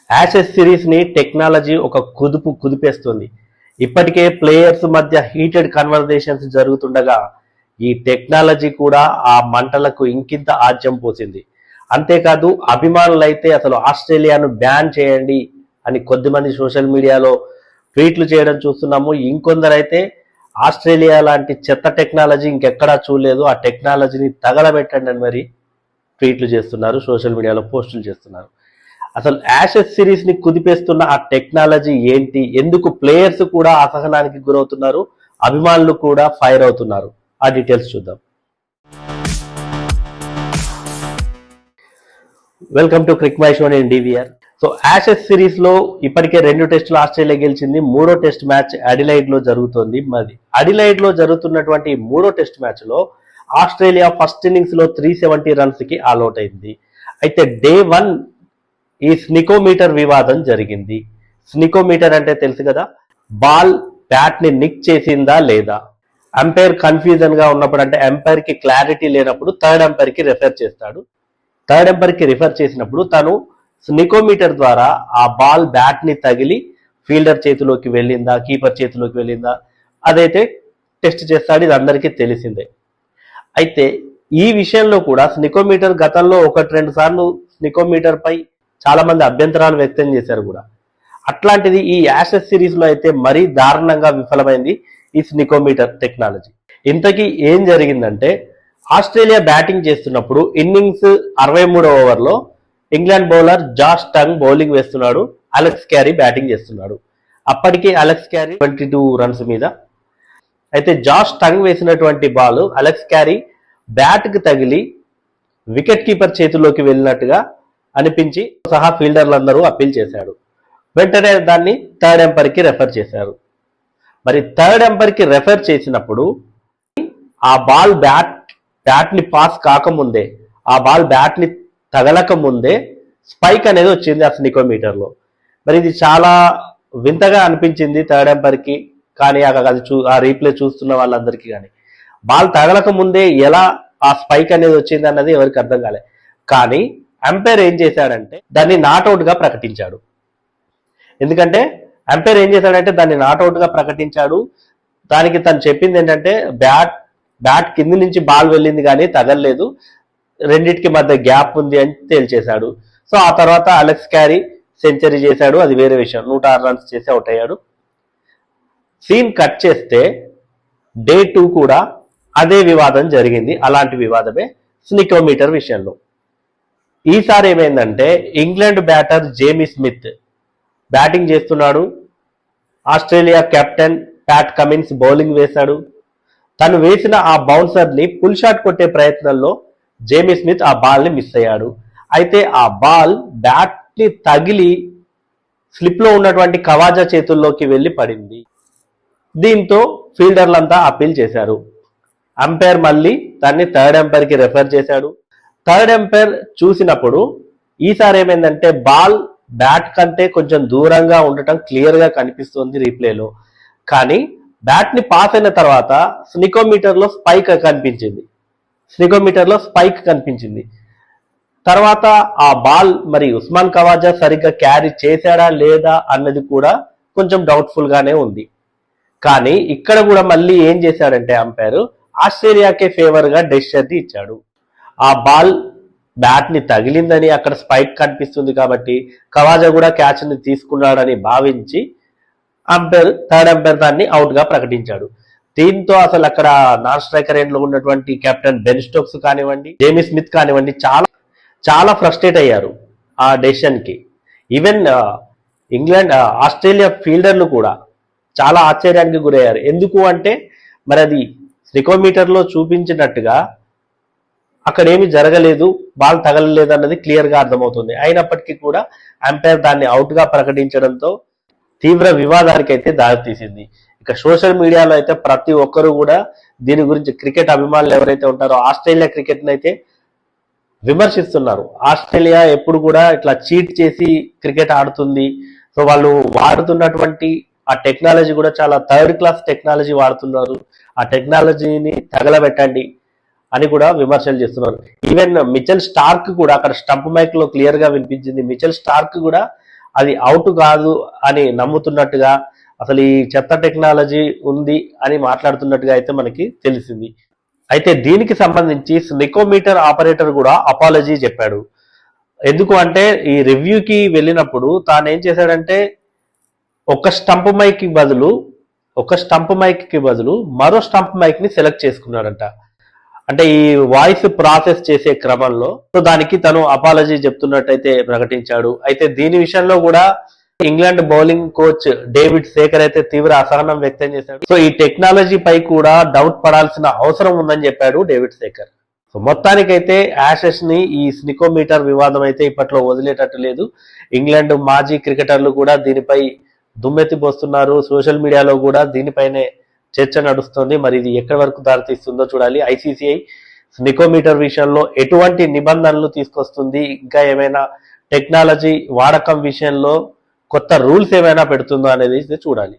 Ashes series ని technology ఒక కుదిపేస్తుంది. ఇప్పటికే ప్లేయర్స్ మధ్య హీటెడ్ కన్వర్జేషన్స్ జరుగుతుండగా ఈ టెక్నాలజీ కూడా ఆ మంటలకు ఇంకింత ఆజ్యం పోసింది. అంతేకాదు అభిమానులైతే అసలు ఆస్ట్రేలియాను బ్యాన్ చేయండి అని కొద్దిమంది సోషల్ మీడియాలో ట్వీట్లు చేయడం చూస్తున్నాము. ఇంకొందరైతే ఆస్ట్రేలియా లాంటి చెత్త టెక్నాలజీ ఇంకెక్కడా చూడలేదు, ఆ టెక్నాలజీని తగలబెట్టండి అని మరి ట్వీట్లు చేస్తున్నారు, సోషల్ మీడియాలో పోస్టులు చేస్తున్నారు. అసలు యాషెస్ సిరీస్ ని కుదిపేస్తున్న ఆ టెక్నాలజీ ఏంటి, ఎందుకు ప్లేయర్స్ కూడా అసహనానికి గురవుతున్నారు, అభిమానులు కూడా ఫైర్ అవుతున్నారు, ఆ డీటెయిల్స్ చూద్దాం. Welcome to Crick my show, నేను డివిఆర్. సో యాషెస్ సిరీస్ లో ఇప్పటికే 2 టెస్టులు ఆస్ట్రేలియా గెలిచింది. 3వ టెస్ట్ మ్యాచ్ అడిలైడ్ లో జరుగుతోంది. మరి అడిలైడ్ లో జరుగుతున్నటువంటి 3వ టెస్ట్ మ్యాచ్ లో ఆస్ట్రేలియా ఫస్ట్ ఇన్నింగ్స్ లో 370 రన్స్ కి ఆల్అౌట్ అయింది. అయితే డే 1 ఈ స్నికోమీటర్ వివాదం జరిగింది. స్నికోమీటర్ అంటే తెలుసు కదా, బాల్ బ్యాట్ ని నిక్ చేసిందా లేదా. అంపైర్ కన్ఫ్యూజన్ గా ఉన్నప్పుడు, అంటే అంపైర్ కి క్లారిటీ లేనప్పుడు థర్డ్ అంపైర్ కి రిఫర్ చేస్తాడు. థర్డ్ అంపైర్ కి రిఫర్ చేసినప్పుడు తను స్నికోమీటర్ ద్వారా ఆ బాల్ బ్యాట్ ని తగిలి ఫీల్డర్ చేతిలోకి వెళ్ళిందా, కీపర్ చేతిలోకి వెళ్ళిందా, అదైతే టెస్ట్ చేస్తాడు. ఇది అందరికీ తెలిసిందే. అయితే ఈ విషయంలో కూడా స్నికోమీటర్ గతంలో 1-2 సార్లు స్నికోమీటర్ పై చాలా మంది అభ్యంతరాలు వ్యక్తం చేశారు కూడా. అట్లాంటిది ఈ యాషెస్ సిరీస్ లో అయితే మరీ దారుణంగా విఫలమైంది ఈ స్నికోమీటర్ టెక్నాలజీ. ఇంతకీ ఏం జరిగిందంటే, ఆస్ట్రేలియా బ్యాటింగ్ చేస్తున్నప్పుడు ఇన్నింగ్స్ 63వ ఓవర్లో England bowler Josh tongue bowling వేస్తున్నాడు, అలెక్స్ క్యారీ బ్యాటింగ్ చేస్తున్నాడు. అప్పటికి అలెక్స్ క్యారీ 22 రన్స్ మీద. అయితే జాష్ టంగ్ వేసినటువంటి బాల్ అలెక్స్ క్యారీ బ్యాట్ కి తగిలి వికెట్ కీపర్ చేతిలోకి వెళ్ళినట్టుగా అనిపించి సహా ఫీల్డర్లందరూ అప్పీల్ చేశాడు. వెంటనే దాన్ని థర్డ్ ఎంపైర్ కి రెఫర్ చేశారు. మరి థర్డ్ ఎంపైర్ కి రెఫర్ చేసినప్పుడు ఆ బాల్ బ్యాట్ ని పాస్ కాకముందే, ఆ బాల్ బ్యాట్ ని తగలక ముందే స్పైక్ అనేది వచ్చింది ఆ స్నికోమీటర్ లో. మరి ఇది చాలా వింతగా అనిపించింది థర్డ్ ఎంపైర్ కి కానీ, ఆ రీప్లే చూస్తున్న వాళ్ళందరికీ కానీ. బాల్ తగలక ముందే ఎలా ఆ స్పైక్ అనేది వచ్చింది అన్నది ఎవరికి అర్థం కాలే. కానీ అంపైర్ ఏం చేశాడంటే దాన్ని నాట్అవుట్ గా ప్రకటించాడు. ఎందుకంటే అంపైర్ ఏం చేశాడంటే దాన్ని నాట్అవుట్ గా ప్రకటించాడు. దానికి తను చెప్పింది ఏంటంటే బ్యాట్ కింది నుంచి బాల్ వెళ్ళింది కానీ తగలలేదు, రెండింటికి మధ్య గ్యాప్ ఉంది అని తేల్చేశాడు. సో ఆ తర్వాత అలెక్స్ క్యారీ సెంచరీ చేశాడు, అది వేరే విషయం. 106 రన్స్ చేసి అవుట్ అయ్యాడు. సీన్ కట్ చేస్తే డే 2 కూడా అదే వివాదం జరిగింది. అలాంటి వివాదమే స్నికోమీటర్ విషయంలో. ఈసారి ఏమైందంటే England batter Jamie Smith batting చేస్తున్నాడు. Australia captain Pat Cummins bowling వేశాడు. తను వేసిన ఆ బౌన్సర్ ని పుల్ షాట్ కొట్టే ప్రయత్నంలో జేమీ స్మిత్ ఆ బాల్ ని మిస్ అయ్యాడు. అయితే ఆ బాల్ బ్యాట్ ని తగిలి స్లిప్ లో ఉన్నటువంటి కవాజా చేతుల్లోకి వెళ్లి పడింది. దీంతో ఫీల్డర్లంతా అప్పీల్ చేశారు. అంపైర్ మళ్ళీ దాన్ని థర్డ్ ఎంపైర్ కి రెఫర్ చేశాడు. థర్డ్ ఎంపైర్ చూసినప్పుడు ఈసారి ఏమైందంటే బాల్ బ్యాట్ కంటే కొంచెం దూరంగా ఉండటం క్లియర్ గా కనిపిస్తుంది రీప్లేలో. కానీ బ్యాట్ ని పాస్ అయిన తర్వాత స్నికోమీటర్ లో స్పైక్ కనిపించింది. తర్వాత ఆ బాల్ మరి ఉస్మాన్ కవాజా సరిగ్గా క్యారీ చేశాడా లేదా అన్నది కూడా కొంచెం డౌట్ఫుల్ గానే ఉంది. కానీ ఇక్కడ కూడా మళ్ళీ ఏం చేశాడంటే అంపైర్ ఆస్ట్రేలియాకే ఫేవర్ గా డెసిషన్ ఇచ్చాడు. ఆ బాల్ బ్యాట్ ని తగిలిందని అక్కడ స్పైక్ కనిపిస్తుంది కాబట్టి కవాజా కూడా క్యాచ్ ని తీసుకున్నాడని భావించి థర్డ్ అంపైర్ దాన్ని అవుట్ గా ప్రకటించాడు. దీంతో అసలు అక్కడ నాన్ స్ట్రైకర్ ఎండ్ లో ఉన్నటువంటి కెప్టెన్ బెన్ స్టోక్స్ కానివ్వండి, జేమీ స్మిత్ కానివ్వండి, చాలా చాలా ఫ్రస్ట్రేట్ అయ్యారు ఆ డెసిషన్ కి. ఈవెన్ ఆస్ట్రేలియా ఫీల్డర్లు కూడా చాలా ఆశ్చర్యానికి గురయ్యారు. ఎందుకు అంటే మరి అది స్నికోమీటర్ లో చూపించినట్టుగా అక్కడ ఏమి జరగలేదు, బాల్ తగలలేదు అన్నది క్లియర్ గా అర్థమవుతుంది. అయినప్పటికీ కూడా అంపైర్ దాన్ని అవుట్ గా ప్రకటించడంతో తీవ్ర వివాదానికి అయితే దారితీసింది. ఇక సోషల్ మీడియాలో అయితే ప్రతి ఒక్కరు కూడా దీని గురించి, క్రికెట్ అభిమానులు ఎవరైతే ఉంటారో ఆస్ట్రేలియా క్రికెట్ అయితే విమర్శిస్తున్నారు. ఆస్ట్రేలియా ఎప్పుడు కూడా ఇట్లా చీట్ చేసి క్రికెట్ ఆడుతుంది, సో వాళ్ళు వాడుతున్నటువంటి ఆ టెక్నాలజీ కూడా చాలా థర్డ్ క్లాస్ టెక్నాలజీ వాడుతున్నారు, ఆ టెక్నాలజీని తగలబెట్టండి అని కూడా విమర్శలు చేస్తున్నారు. ఈవెన్ మిచెల్ స్టార్క్ కూడా అక్కడ స్టంప్ మైక్ లో క్లియర్ గా వినిపించింది. మిచెల్ స్టార్క్ కూడా అది అవుట్ కాదు అని నమ్ముతున్నట్టుగా, అసలు ఈ చెత్త టెక్నాలజీ ఉంది అని మాట్లాడుతున్నట్టుగా అయితే మనకి తెలిసింది. అయితే దీనికి సంబంధించి స్నికోమీటర్ ఆపరేటర్ కూడా అపాలజీ చెప్పాడు. ఎందుకు అంటే ఈ రివ్యూకి వెళ్ళినప్పుడు తాను ఏం చేశాడంటే ఒక స్టంప్ మైక్ కి బదులు మరో స్టంప్ మైక్ ని సెలెక్ట్ చేసుకున్నాడంట. అంటే ఈ వాయిస్ ప్రాసెస్ చేసే క్రమంలో సో దానికి తను అపాలజీ చెప్తున్నట్టయితే ప్రకటించాడు. అయితే దీని విషయంలో కూడా England bowling coach David seeker అయితే తీవ్ర అసహనం వ్యక్తం చేశాడు. సో ఈ టెక్నాలజీ పై కూడా డౌట్ పడాల్సిన అవసరం ఉందని చెప్పాడు డేవిడ్ సేకర్. సో మొత్తానికైతే యాషెస్ ని ఈ స్నికోమీటర్ వివాదం అయితే ఇప్పట్లో వదిలేటట్టు లేదు. ఇంగ్లాండ్ మాజీ క్రికెటర్లు కూడా దీనిపై దుమ్మెత్తిపోస్తున్నారు. సోషల్ మీడియాలో కూడా దీనిపైనే చర్చ నడుస్తుంది. మరి ఇది ఎక్కడి వరకు దారితీస్తుందో చూడాలి. ఐసీసీఐ స్నికోమీటర్ విషయంలో ఎటువంటి నిబంధనలు తీసుకొస్తుంది, ఇంకా ఏమైనా టెక్నాలజీ వాడకం విషయంలో కొత్త రూల్స్ ఏమైనా పెడుతుందో అనేది చూడాలి.